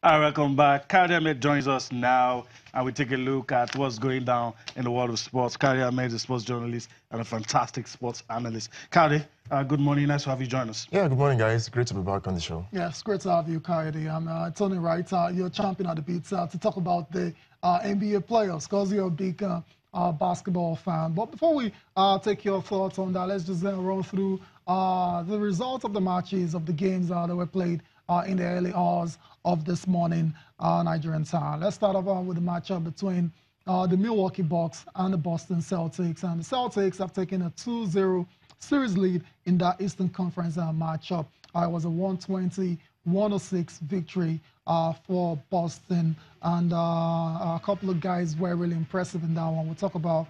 All right, welcome back. Kari Ahmed joins us now, and we take a look at what's going down in the world of sports. Kari Ahmed is a sports journalist and a fantastic sports analyst. Kari, good morning. Nice to have you join us. Yeah, good morning, guys. Great to be back on the show. Yeah, it's great to have you, Kari. I'm Tony Wright. You're champion at the beat to talk about the NBA playoffs, because you're a big basketball fan. But before we take your thoughts on that, let's just run through the results of the matches of the games that were played in the early hours of this morning, Nigerian time. Let's start off with the matchup between the Milwaukee Bucks and the Boston Celtics. And the Celtics have taken a 2-0 series lead in that Eastern Conference matchup. It was a 120-106 victory for Boston. And a couple of guys were really impressive in that one. We'll talk about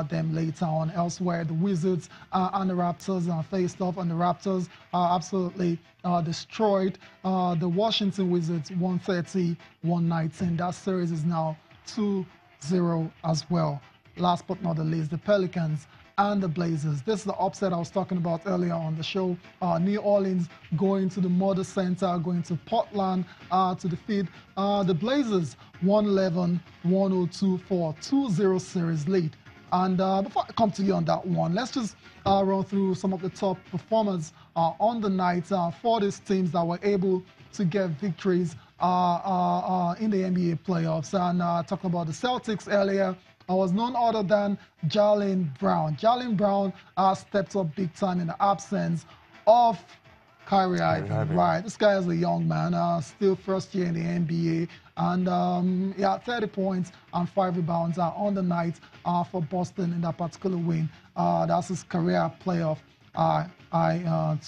them later on. Elsewhere, the Wizards and the Raptors faced off, and the Raptors absolutely destroyed the Washington Wizards 130-119. That series is now 2-0 as well. Last but not the least, the Pelicans and the Blazers. This is the upset I was talking about earlier on the show. New Orleans going to the Moda Center, going to Portland to defeat the Blazers 111-102 for a 2-0 series lead. And before I come to you on that one, let's just run through some of the top performers on the night for these teams that were able to get victories in the NBA playoffs. And talking about the Celtics earlier, I was none other than Jaylen Brown. Jaylen Brown stepped up big time in the absence of Kyrie Irving. Right, this guy is a young man, still first year in the NBA, and yeah, 30 points and 5 rebounds on the night for Boston in that particular win. That's his career playoff,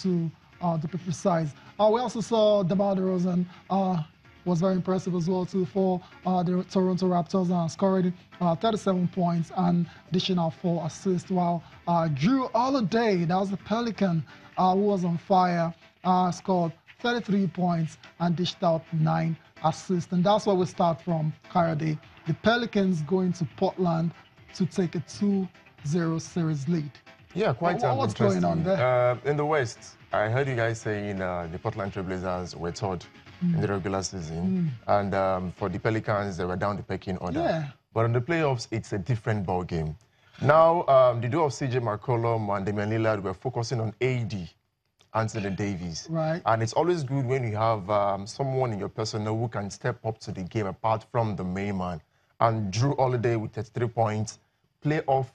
to be precise. We also saw DeMar DeRozan was very impressive as well too for the Toronto Raptors, scoring 37 points and dishing out 4 assists, while Drew Holiday, that was the Pelican, who was on fire, scored 33 points and dished out 9 assists. And that's where we start from, Kayode. The Pelicans going to Portland to take a 2-0 series lead. Yeah, quite what's going on there? In the West, I heard you guys saying the Portland Trail Blazers were third in the regular season. And for the Pelicans, they were down the pecking order. Yeah. But in the playoffs, it's a different ball game. Now, the duo of CJ McCollum and Damian Lillard were focusing on AD, Anthony Davis. Right. And it's always good when you have someone in your personnel who can step up to the game apart from the main man. And Drew Holiday with 33 points, playoff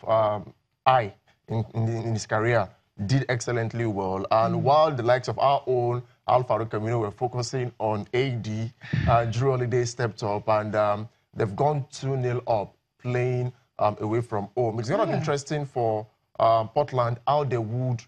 high in his career, did excellently well. And while the likes of our own Al Farouk Camino were focusing on AD, Drew Holiday stepped up, and they've gone 2-0 up, playing away from home. It's going to be interesting for Portland how they would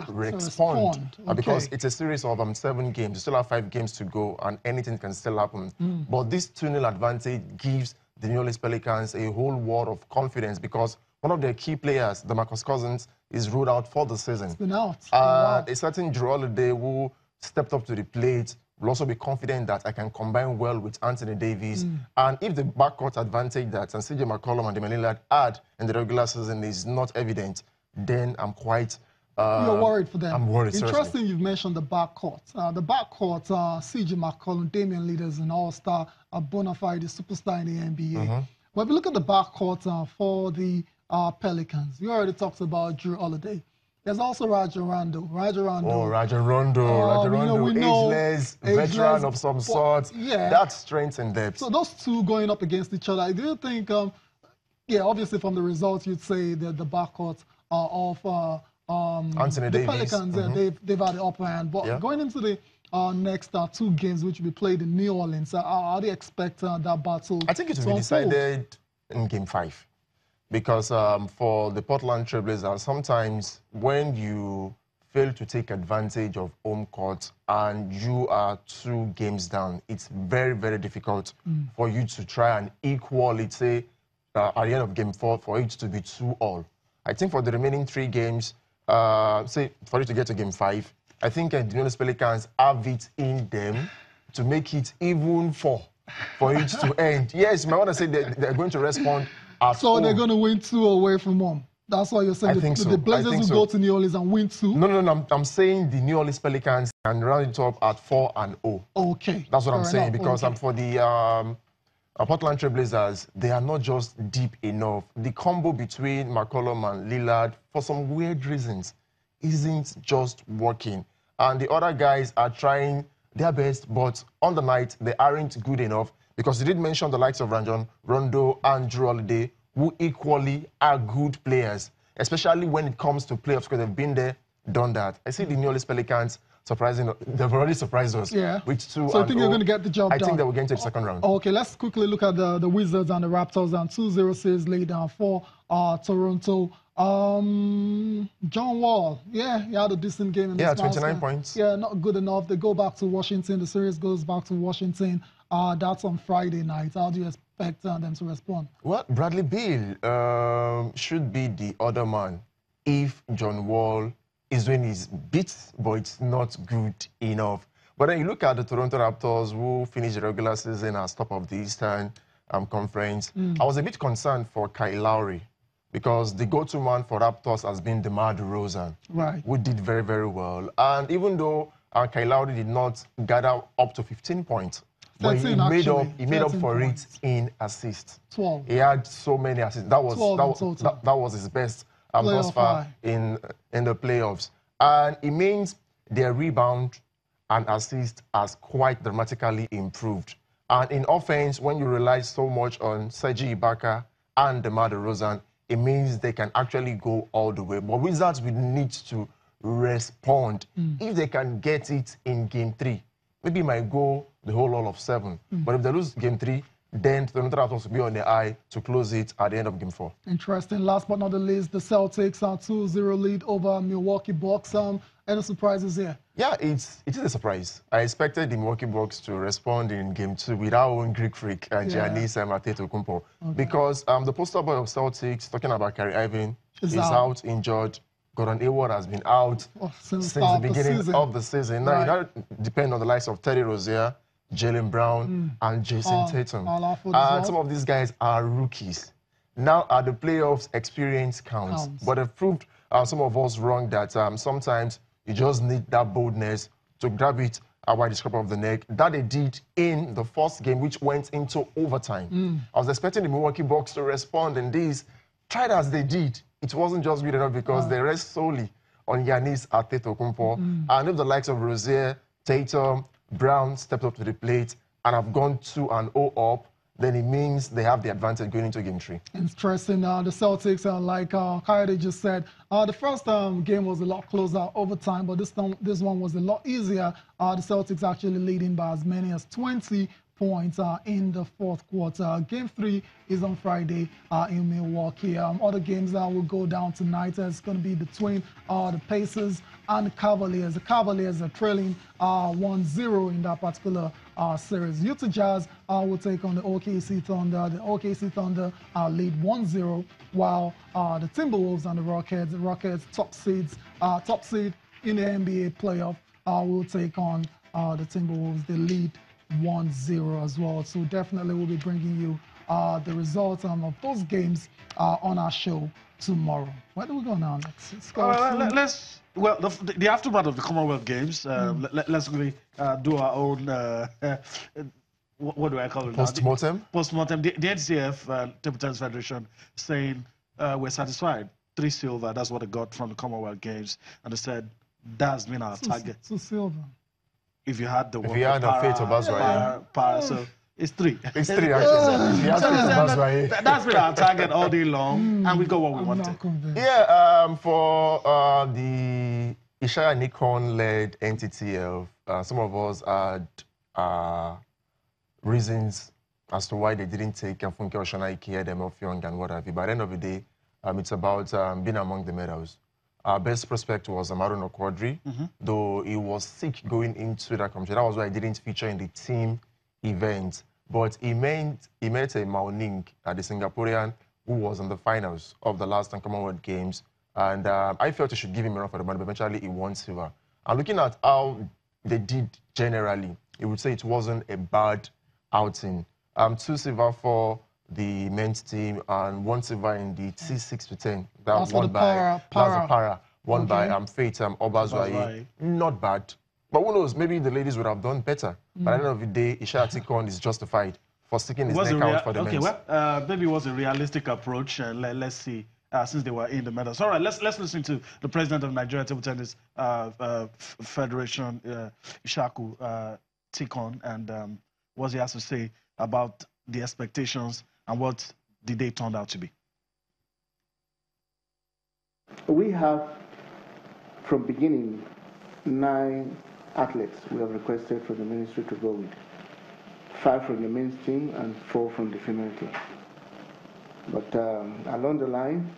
respond. Because it's a series of 7 games. You still have 5 games to go, and anything can still happen. But this 2-0 advantage gives the New Orleans Pelicans a whole world of confidence, because one of their key players, DeMarcus Cousins, is ruled out for the season. It's been out. A certain Drew Holiday who stepped up to the plate will also be confident that I can combine well with Anthony Davis. And if the backcourt advantage that CJ McCollum and Damian Lillard had in the regular season is not evident, then I'm quite... You're worried for them. I'm worried, Interesting seriously. You've mentioned the backcourt. The backcourt, CJ McCollum, Damian Lillard is an all-star, a bona fide superstar in the NBA. But if you look at the backcourt for the Pelicans, we already talked about Drew Holiday. There's also Rajon Rondo. Oh, Rajon Rondo. Ageless, veteran of some sort. Yeah. That's strength and depth. So those two going up against each other, do you think, yeah, obviously from the results, you'd say that the backcourt of Anthony the Davis. Pelicans, they've had the upper hand. But going into the next 2 games, which will be played in New Orleans, how do you expect that battle? I think it will be decided in Game 5. Because for the Portland Trail Blazers, sometimes when you fail to take advantage of home court and you are 2 games down, it's very, very difficult for you to try and equal it, say, at the end of Game 4, for it to be 2-all. I think for the remaining 3 games, say, for you to get to Game 5, I think the New Orleans Pelicans have it in them to make it even 4 for it to end. Yes, you might want to say they're going to respond. So they're going to win 2 away from home. That's why you're saying I think so. the Blazers will go to New Orleans and win 2? No. I'm saying the New Orleans Pelicans can round it up at 4-0. Okay. That's what I'm saying, because okay. for the Portland Trail Blazers, they are not just deep enough. The combo between McCollum and Lillard, for some weird reasons, isn't just working. And the other guys are trying their best, but on the night, they aren't good enough, because you did mention the likes of Rondo and Drew Holiday, who equally are good players, especially when it comes to playoffs, because they've been there, done that. I see the New Orleans Pelicans surprising. They've already surprised us. Yeah. With 2-0. So I think you're going to get the job done. I think that we're getting to the second round. Okay, let's quickly look at the Wizards and the Raptors, and 2-0 series lead down for Toronto. John Wall, yeah, he had a decent game in this 29 points. Yeah, not good enough. They go back to Washington. The series goes back to Washington. That's on Friday night. How do you expect them to respond? Well, Bradley Beal should be the other man if John Wall is doing his bits, but it's not good enough. But then you look at the Toronto Raptors, who finished the regular season as top of the Eastern Conference. I was a bit concerned for Kyle Lowry, because the go-to man for Raptors has been DeMar DeRozan, right, who did very, very well. And even though Kyle Lowry did not gather up to 15 points, but he made up for it in assists. 12. He had so many assists. That was his best thus far in the playoffs. And it means their rebound and assist has quite dramatically improved. And in offense, when you rely so much on Serge Ibaka and DeMar DeRozan, it means they can actually go all the way. But Wizards will need to respond. If they can get it in Game 3, maybe it might go the whole all of 7. But if they lose Game 3, then the Raptors will be on the eye to close it at the end of Game 4. Interesting. Last but not the least, the Celtics are 2-0 lead over Milwaukee Bucks. Any surprises here? Yeah, it is a surprise. I expected the Milwaukee Bucks to respond in Game 2 with our own Greek freak, Giannis Antetokounmpo. Because the poster boy of Celtics, talking about Kyrie Irving, is out injured. Gordon Hayward has been out since the beginning of the season. Now, you know, depend on the likes of Terry Rozier, Jaylen Brown, and Jason Tatum. And some of these guys are rookies. Now, at the playoffs, experience counts. But they've proved some of us wrong that sometimes you just need that boldness to grab it by the scruff of the neck. That they did in the first game, which went into overtime. I was expecting the Milwaukee Bucks to respond, and these, tried as they did, it wasn't just good enough, because they rest solely on Giannis Antetokounmpo. And if the likes of Rozier, Tatum, Brown stepped up to the plate and have gone 2-0 up, then it means they have the advantage going into Game 3. Interesting. The Celtics, like Kyrie just said, the first game was a lot closer overtime, but this one was a lot easier. The Celtics actually leading by as many as 20 points in the fourth quarter. Game 3 is on Friday in Milwaukee. Other games that will go down tonight is going to be between the Pacers and the Cavaliers. The Cavaliers are trailing 1-0 in that particular series. Utah Jazz will take on the OKC Thunder. The OKC Thunder lead 1-0, while the Timberwolves and the Rockets, top seed in the NBA playoff, will take on the Timberwolves. They lead 1-0 as well. So definitely we'll be bringing you the results of those games on our show tomorrow. Where do we go now next? The aftermath of the Commonwealth Games, let's really do our own, what do I call it? Post-mortem? Post-mortem. The NTTF, Table Tennis Federation, saying we're satisfied. 3 silver, that's what they got from the Commonwealth Games. And they said, that's been our target. 2 silver. If you had the If you had the fate of Baswai, so it's 3. It's 3 actually. That's been our target all day long, and we got what we wanted. Yeah, for the Ishaya Nikon-led NTTF, some of us had reasons as to why they didn't take Funke Oshanaike, Edem Ofyong, and what have you. By the end of the day, it's about being among the medals. Our best prospect was Amaru Quadri, though he was sick going into that competition. That was why he didn't feature in the team event. But he met a Mao Ning, the Singaporean, who was in the finals of the last Commonwealth Games. And I felt he should give him a run for the money, but eventually he won silver. And looking at how they did generally, you would say it wasn't a bad outing. 2 silver for the men's team, and one silver in the T6 to 10. That That's for won the by para. won by Okay. Faith Obazwaye. Not bad. But who knows, maybe the ladies would have done better. But at the end of the day, Isha Atikon is justified for sticking his neck out for the men's. Okay, well, maybe it was a realistic approach. Let's see, since they were in the medals. All right, let's listen to the president of Nigeria Table Tennis Federation, Ishaku Tikon, and what he has to say about the expectations and what the day turned out to be. We have, from beginning, 9 athletes we have requested from the ministry to go with. 5 from the men's team and 4 from the female team. But along the line,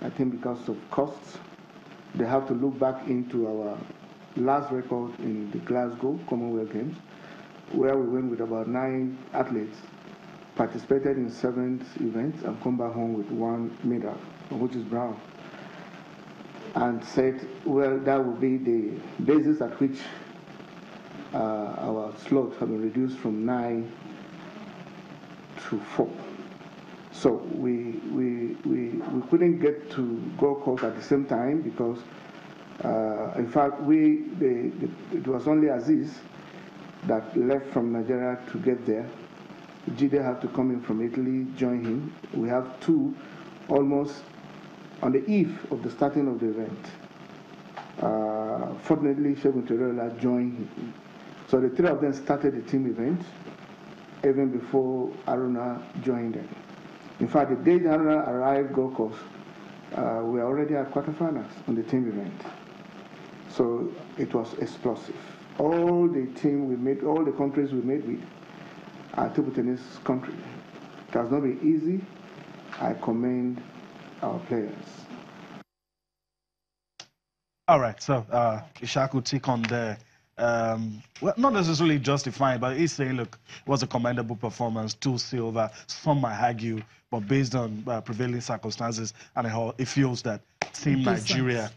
I think because of costs, they have to look back into our last record in the Glasgow Commonwealth Games, where we went with about 9 athletes, participated in 7 events, and come back home with 1 medal, which is bronze. And said, well, that will be the basis at which our slot have been reduced from 9 to 4. So we couldn't get to Gold Coast at the same time because, in fact, it was only Aziz that left from Nigeria to get there. Jide had to come in from Italy, join him. We have 2 almost on the eve of the starting of the event. Fortunately, Segun Toriola joined him. So the 3 of them started the team event even before Aruna joined them. In fact, the day Aruna arrived Gold Coast, we were already at quarterfinals on the team event. So it was explosive. All the team we made, all the countries we made with are table tennis country. It has not been easy. I commend our players. All right, so Ishaku Tikon there. Well, not necessarily justifying, but he's saying, look, it was a commendable performance, 2 silver. Some might argue, but based on prevailing circumstances and all, it feels that Team Nigeria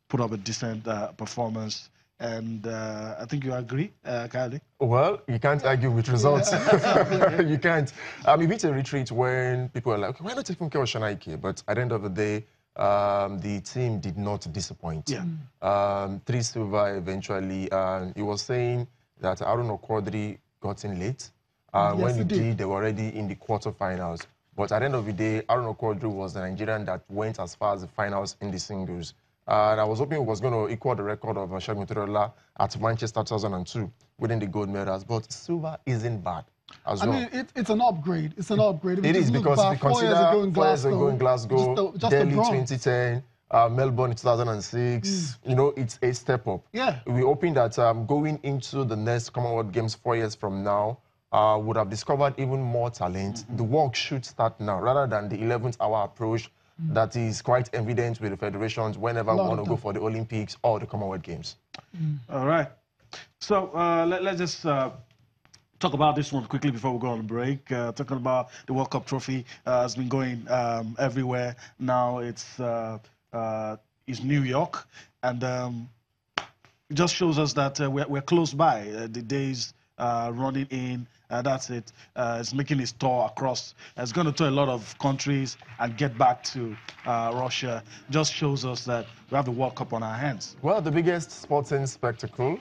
put up a decent performance. And I think you agree, Kylie? Well, you can't argue with results. You can't. It beats a retreat when people are like, okay, why not taking care of Shanaike? But at the end of the day, the team did not disappoint. Yeah. 3 silver eventually. He was saying that Aaron Okwodri got in late. Yes, when he did, they were already in the quarterfinals. But at the end of the day, Aaron Okwodri was the Nigerian that went as far as the finals in the singles. And I was hoping he was going to equal the record of Segun Toriola at Manchester 2002, winning the gold medals. But silver isn't bad as well. I mean, it's an upgrade. It's an upgrade. It is, because if you consider 4 years ago in Glasgow, Delhi 2010, Melbourne in 2006, you know, it's a step up. Yeah. We're hoping that going into the next Commonwealth Games 4 years from now, would have discovered even more talent. The work should start now, rather than the 11th hour approach that is quite evident with the federations whenever we want to go for the Olympics or the Commonwealth Games. All right. So let's just talk about this one quickly before we go on a break. Talking about the World Cup trophy, has been going everywhere. Now it's New York, and it just shows us that we're close by. The days running in, that's it. It's making its tour across. It's going to tour a lot of countries and get back to Russia. Just shows us that we have the World Cup on our hands. Well, the biggest sporting spectacle,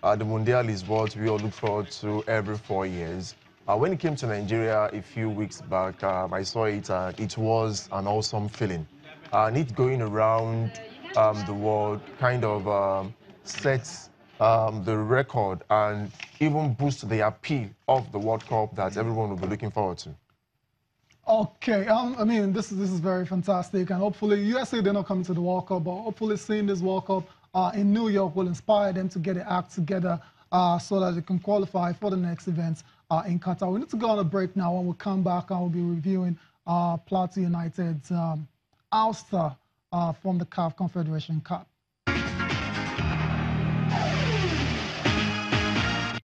the Mundial, is what we all look forward to every 4 years. When it came to Nigeria a few weeks back, I saw it. It was an awesome feeling. And it going around the world kind of sets the record and even boost the appeal of the World Cup that everyone will be looking forward to. Okay, I mean, this is very fantastic, and hopefully USA, they're not coming to the World Cup, but hopefully seeing this World Cup in New York will inspire them to get their act together so that they can qualify for the next events in Qatar. We need to go on a break now. When we come back, I will be reviewing Plateau United's ouster from the CAF Confederation Cup.